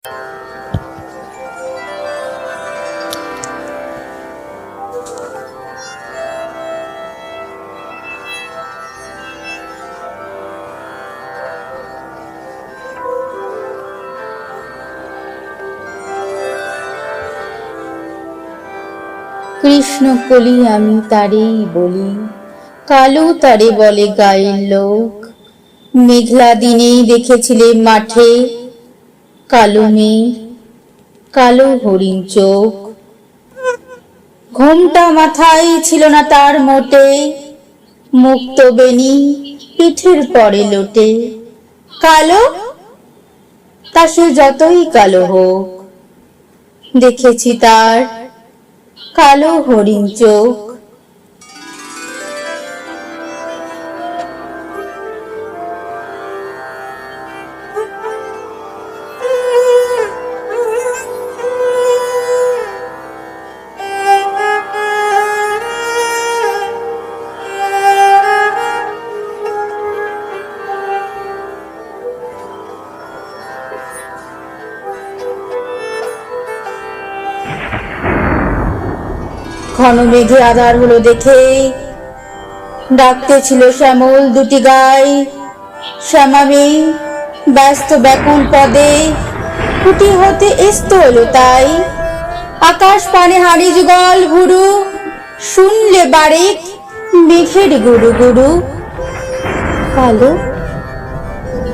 কৃষ্ণ কলি আমি তারেই বলি, কালো তারে বলে গায়ের লোক। মেঘলা দিনেই দেখেছিলে মাঠে কালো মেঘ, কালো হরিণ চোখ। ঘোমটা মাথায় ছিল না তার মোটে, মুক্ত বেনি পিঠের পরে লোটে। কালো, তা সে যতই কালো হোক, দেখেছি তার কালো হরিণ চোখ। ঘন মেঘে আধার হলো দেখে ডাকতেছিল শ্যামল দুটি গাই। শ্যামামি ব্যস্ত ব্যাকুল পদে কুটি হতে এস্ত এলো তাই। আকাশ পানে হাড়ি যুগল ভুরু, শুনলে বারেক মেঘের গুরু গুরু। কালো,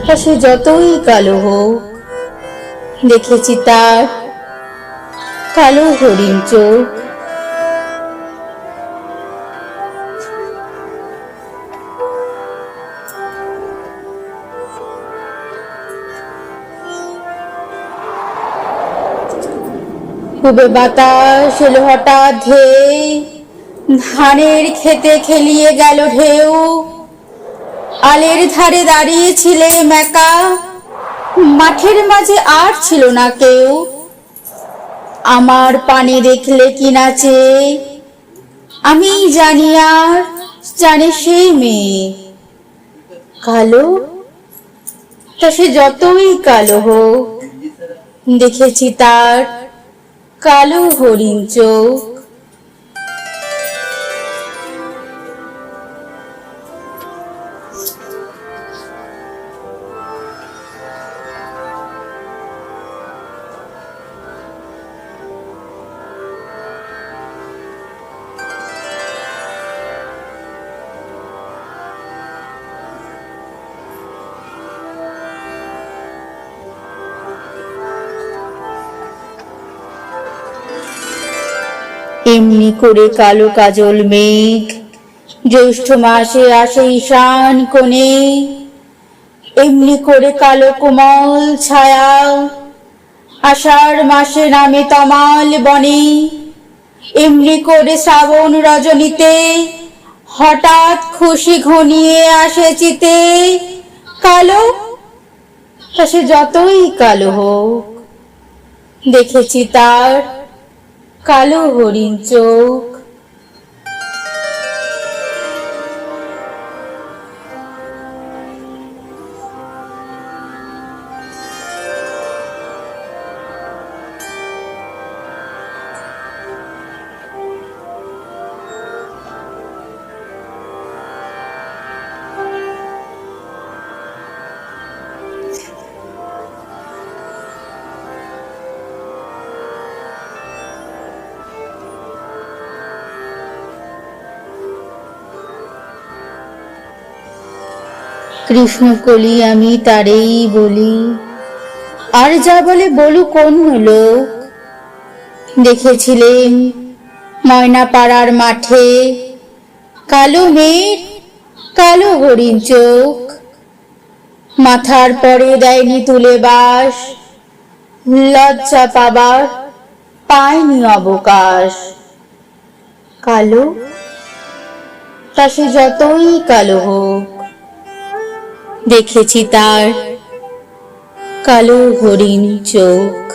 তা সে যতই কালো হোক, দেখেছি তার কালো হরিণ চোখ। খুবে বাতাস এলো হঠাৎ ধেয়ে, ধানের খেতে খেলিয়ে গেল ঢেউ। আলের ধারে দাঁড়িয়েছিলে একা, মাঠের মাঝে আর ছিল না কেউ। আমার পানে দেখলে কি নাচে, আমি জানি আর জানে সেই মেয়ে। কালো, তা সে যতই কালো হোক, দেখেছি তার কালো হরিণ চোখ। এমনি করে কালো কাজল মেঘ জ্যৈষ্ঠ মাসে আসে ঈশান কোণে। এমনি করে কালো কোমল ছায়া আষাঢ় মাসে নামে তমাল বনে। এমনি করে শ্রাবণ রজনীতে হঠাৎ খুশি ঘনিয়ে আসে চিতে। কালো, তা সে যতই কালো হোক, দেখেছি তার কালো হরিণ চোখ। কৃষ্ণ কলি আমি তারেই বলি, আর যা বলে বলুক অন্য লোক। দেখেছিলেন ময়না পাড়ার মাঠে কালো মেঘ, কালো হরিণ চোখ। মাথার পরে দেয়নি তুলে বাস, লজ্জা পাবার পায়নি অবকাশ। কালো, তা সে যতই কালো হোক, দেখেছি তার কালো হরিণ চোখ।